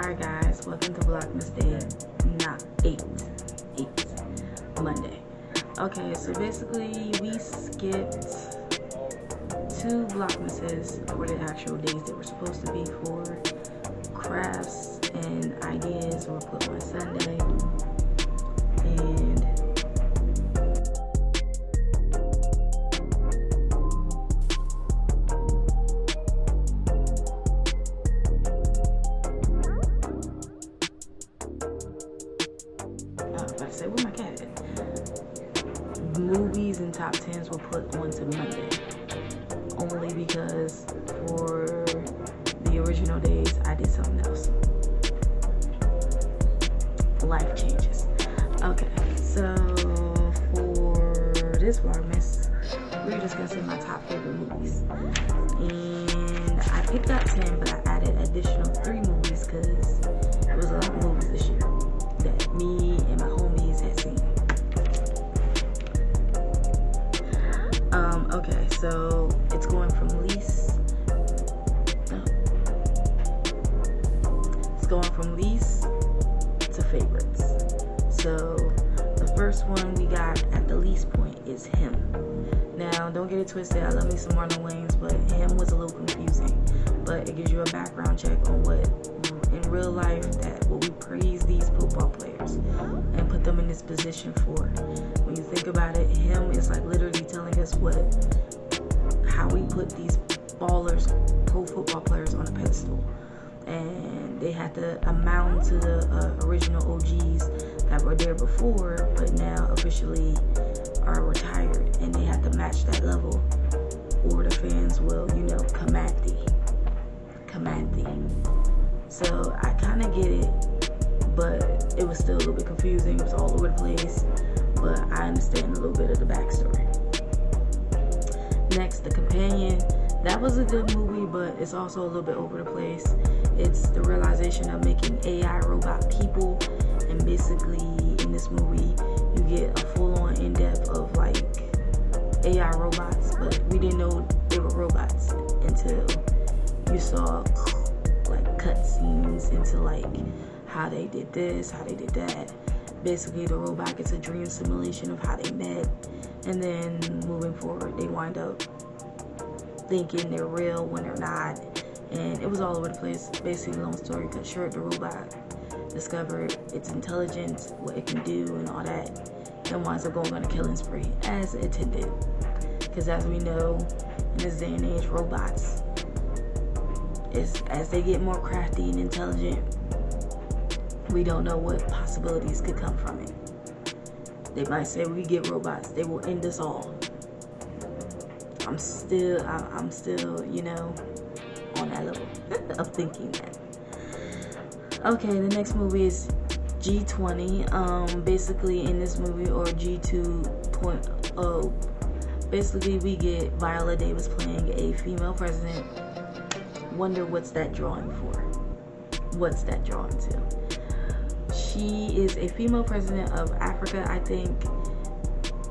Alright guys, welcome to Vlogmas Day 8 Monday. Okay, so basically we skipped 2 Vlogmases for the actual days that were supposed to be for crafts and ideas were put on Sunday. And where my cat at? Movies and top 10s were put onto Monday. Only because for the original days I did something else. Life changes. Okay, so for this Vlogmas, we're discussing my top favorite movies. And I picked out 10, but I added additional 3 movies because there was a lot of movies this year that me and my homies had seen. Okay, so it's going from least to favorites. So the first one we got at the least point is Him. Now don't get it twisted, I love me some Marlon Wayans, but Him was a little confusing, but it gives you a background check on what in real life that what we praise these football players and put them in this position for. When you think about it, Him is like literally telling us how we put these ballers, pro football players on a pedestal, and they had to amount to the original OGs that were there before but now officially are retired, and they had to match that level or the fans will, command thee. So I kind of get it, but it was still a little bit confusing. It was all over the place, but I understand a little bit of the backstory. Next, The Companion. That was a good movie, but it's also a little bit over the place. It's the realization of making AI robot people, and basically in this movie you get a full-on in-depth of like AI robots, but we didn't know they were robots until you saw like cutscenes into like how they did this, how they did that. Basically the robot gets a dream simulation of how they met, and then moving forward they wind up thinking they're real when they're not, and it was all over the place. Basically, long story cut short, the robot discovered its intelligence, what it can do and all that, and winds up going on a killing spree as intended, because as we know in this day and age, robots as they get more crafty and intelligent, we don't know what possibilities could come from it. They might say we get robots, they will end us all. I'm still, on that level of thinking that. Okay, the next movie is G20. Basically in this movie, or G2.0, basically we get Viola Davis playing a female president. Wonder what's that drawing for? What's that drawing to? She is a female president of Africa, I think.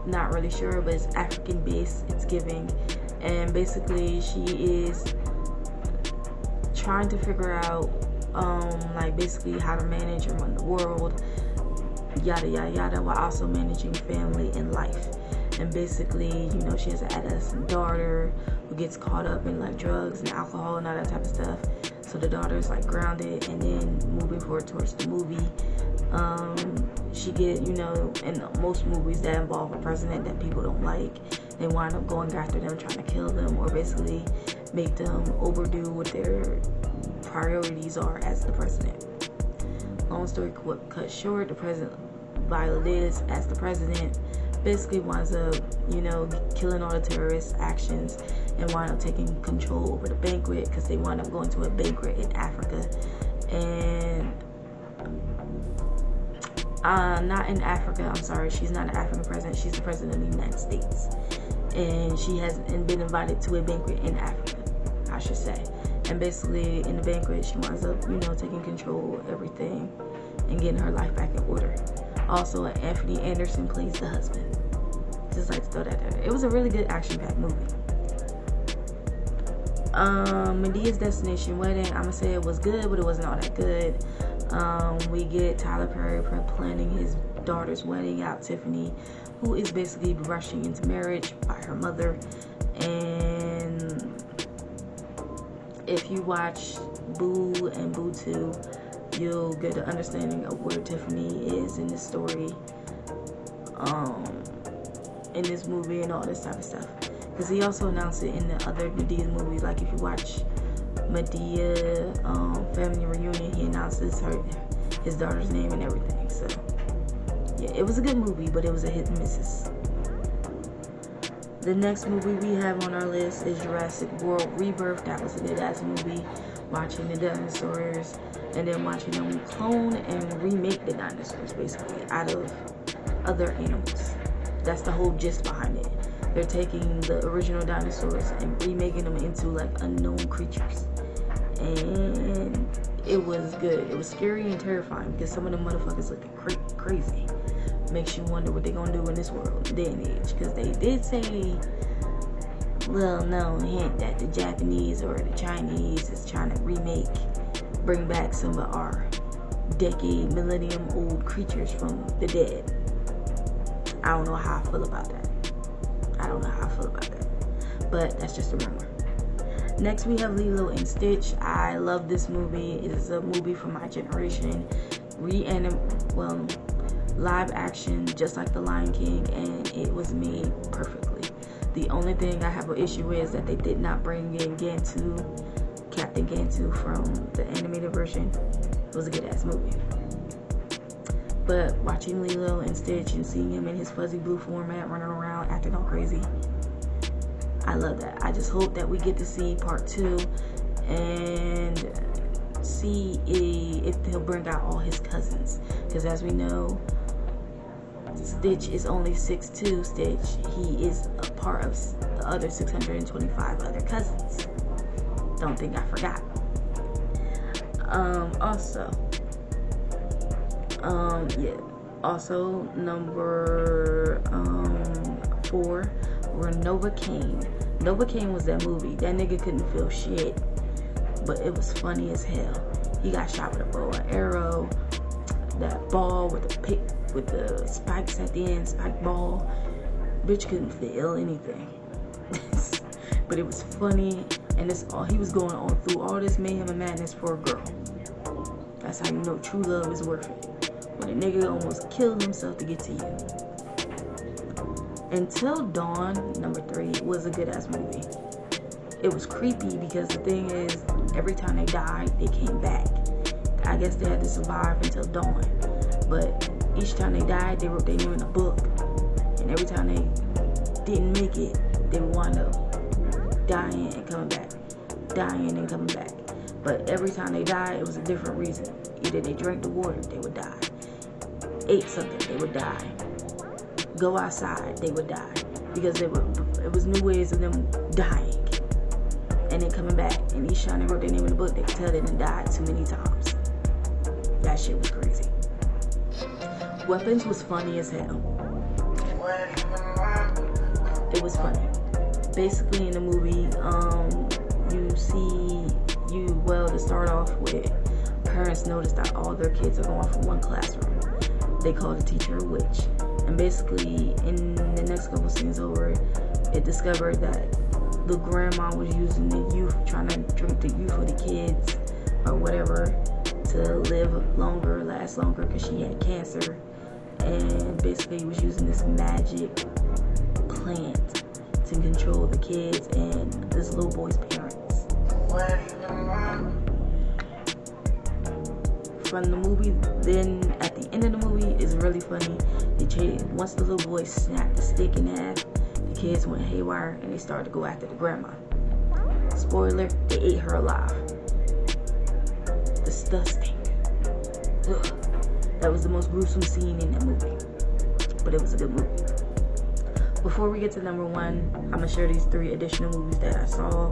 Not really sure, but it's African based, it's giving. And basically she is trying to figure out like basically how to manage and run the world, yada yada yada, while also managing family and life. And basically, she has an adolescent daughter who gets caught up in like drugs and alcohol and all that type of stuff. So the daughter's like grounded, and then moving forward towards the movie, she get, in most movies that involve a president that people don't like, they wind up going after them, trying to kill them, or basically make them overdo what their priorities are as the president. Long story cut short, the president, Viola Davis as the president, basically winds up, killing all the terrorist actions and wind up taking control over the banquet, because they wind up going to a banquet in Africa. And not in Africa, I'm sorry, she's not an African president, she's the president of the United States. And she has been invited to a banquet in Africa, I should say. And basically in the banquet, she winds up, taking control of everything and getting her life back in order. Also, Anthony Anderson plays the husband. Just like to throw that there. It was a really good action-packed movie. Medea's Destination Wedding, I'm gonna say it was good, but it wasn't all that good. We get Tyler Perry planning his daughter's wedding out, Tiffany, who is basically rushing into marriage by her mother. And if you watch Boo and Boo 2, you'll get an understanding of where Tiffany is in this story, in this movie and all this type of stuff. Because he also announced it in the other Medea movies. Like if you watch Medea Family Reunion, he announces his daughter's name and everything. So yeah, it was a good movie, but it was a hit and misses. The next movie we have on our list is Jurassic World Rebirth. That was a good ass movie. Watching the dinosaurs and then watching them clone and remake the dinosaurs basically out of other animals. That's the whole gist behind it. They're taking the original dinosaurs and remaking them into like unknown creatures. And it was good. It was scary and terrifying because some of the motherfuckers looking crazy. Makes you wonder what they're gonna do in this world, day and age. Because they did say, little known hint, that the Japanese or the Chinese is trying to bring back some of our millennium old creatures from the dead. I don't know how I feel about that. But that's just a rumor. Next we have Lilo and Stitch. I love this movie. It is a movie from my generation. Live action, just like The Lion King, and it was made perfectly. The only thing I have an issue with is that they did not bring in Captain Gantu from the animated version. It was a good ass movie. But watching Lilo and Stitch and seeing him in his fuzzy blue format running around acting all crazy, I love that. I just hope that we get to see part 2 and see if they'll bring out all his cousins. Because as we know, Stitch is only 6'2". Stitch, he is a part of the other 625 other cousins. Don't think I forgot. Also number 4, we're Novocaine. Novocaine was that movie. That nigga couldn't feel shit, but it was funny as hell. He got shot with a bow and arrow. That ball with the spikes at the end, spike ball. Bitch couldn't feel anything. But it was funny, and he was going on through all this mayhem and madness for a girl. That's how you know true love is worth it. When a nigga almost killed himself to get to you. Until Dawn, number 3, was a good ass movie. It was creepy because the thing is, every time they died, they came back. I guess they had to survive until dawn. But each time they died, they wrote their name in a book. And every time they didn't make it, they would wind up dying and coming back. Dying and coming back. But every time they died, it was a different reason. Either they drank the water, they would die. Ate something, they would die. Go outside, they would die. Because it was new ways of them dying. And then coming back. And each time they wrote their name in the book, they could tell they done died too many times. That shit was crazy. Weapons was funny as hell. It was funny. Basically in the movie, to start off with, parents notice that all their kids are going from one classroom. They call the teacher a witch. And basically in the next couple scenes over, it discovered that the grandma was using the youth, trying to drink the youth of the kids or whatever to live longer, last longer, because she had cancer. And basically was using this magic plant to control the kids and this little boy's parents. From the movie, then at the end of the movie, it's really funny. Once the little boy snapped the stick in half, the kids went haywire and they started to go after the grandma. Spoiler, they ate her alive. Disgusting. Ugh. That was the most gruesome scene in that movie. But it was a good movie. Before we get to number 1, I'm going to share these 3 additional movies that I saw.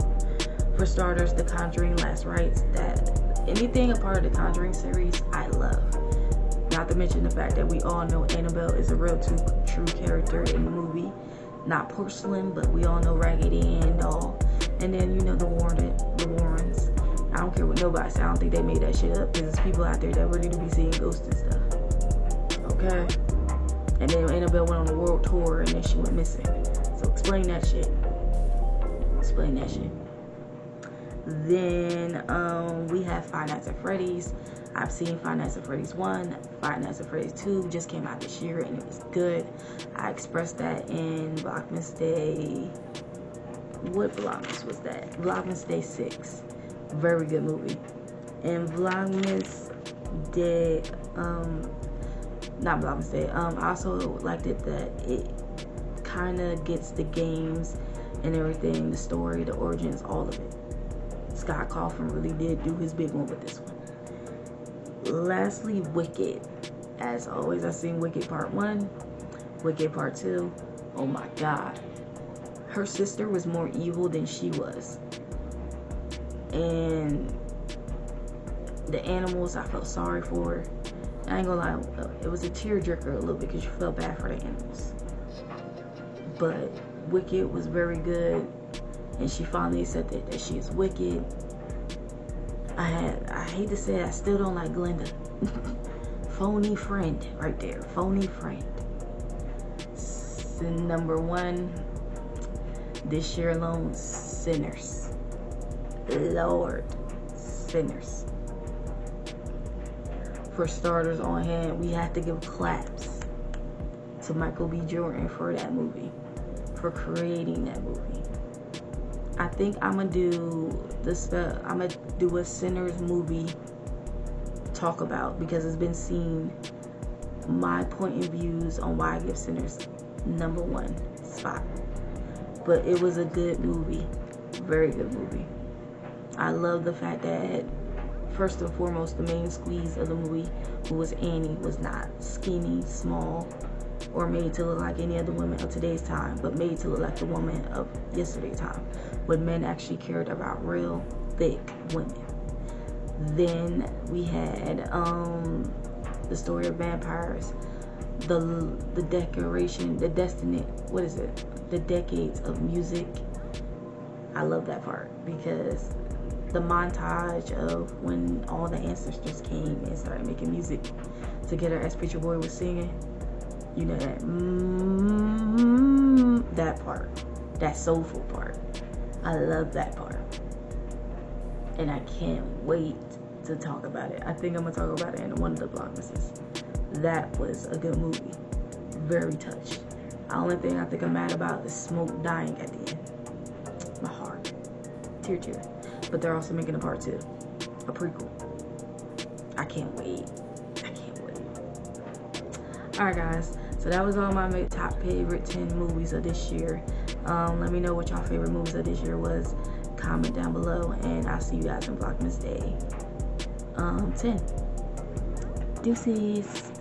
For starters, The Conjuring, Last Rites. Anything a part of the Conjuring series, I love. Not to mention the fact that we all know Annabelle is a real true character in the movie. Not porcelain, but we all know Raggedy Ann doll. And then, the care what nobody said. I don't think they made that shit up, because there's people out there that really do be seeing ghosts and stuff. Okay? And then Annabelle went on a world tour and then she went missing. So explain that shit. Explain that shit. Then we have Five Nights at Freddy's. I've seen Five Nights at Freddy's 1. Five Nights at Freddy's 2 just came out this year and it was good. I expressed that in Vlogmas Day. What Vlogmas was that? Vlogmas Day 6. Very good movie. And Vlogmas Day, not Vlogmas Day, I also liked it that it kind of gets the games and everything, the story, the origins, all of it. Scott Cawthon really did do his big one with this one. Lastly, Wicked. As always, I've seen Wicked Part 1, Wicked Part 2. Oh my God. Her sister was more evil than she was. And the animals, I felt sorry for. I ain't gonna lie, it was a tearjerker a little bit because you felt bad for the animals. But Wicked was very good, and she finally accepted that she is wicked. I hate to say it, I still don't like Glenda. Phony friend right there, phony friend. Number 1, this year alone, Sinners. Lord, Sinners. For starters on hand, we have to give claps to Michael B. Jordan for that movie, for creating that movie. I think I'm gonna do this. I'm gonna do a Sinners movie talk about, because it's been seen my point of views on why I give Sinners number 1 spot. But it was a good movie, very good movie. I love the fact that first and foremost, the main squeeze of the movie, who was Annie, was not skinny, small, or made to look like any other woman of today's time, but made to look like the woman of yesterday's time, when men actually cared about real thick women. Then we had the story of vampires, the decoration, the destiny, what is it? The decades of music. I love that part, because the montage of when all the ancestors came and started making music together as Preacher Boy was singing. You know that that part, that soulful part. I love that part, and I can't wait to talk about it. I think I'm gonna talk about it in one of the Vlogmases. That was a good movie. Very touched. The only thing I think I'm mad about is Smoke dying at the end. My heart, tear. But they're also making a part 2, a prequel. I can't wait. Alright guys, so that was all my top favorite 10 movies of this year. Let me know what y'all favorite movies of this year was. Comment down below, and I'll see you guys on Vlogmas Day 10. Deuces.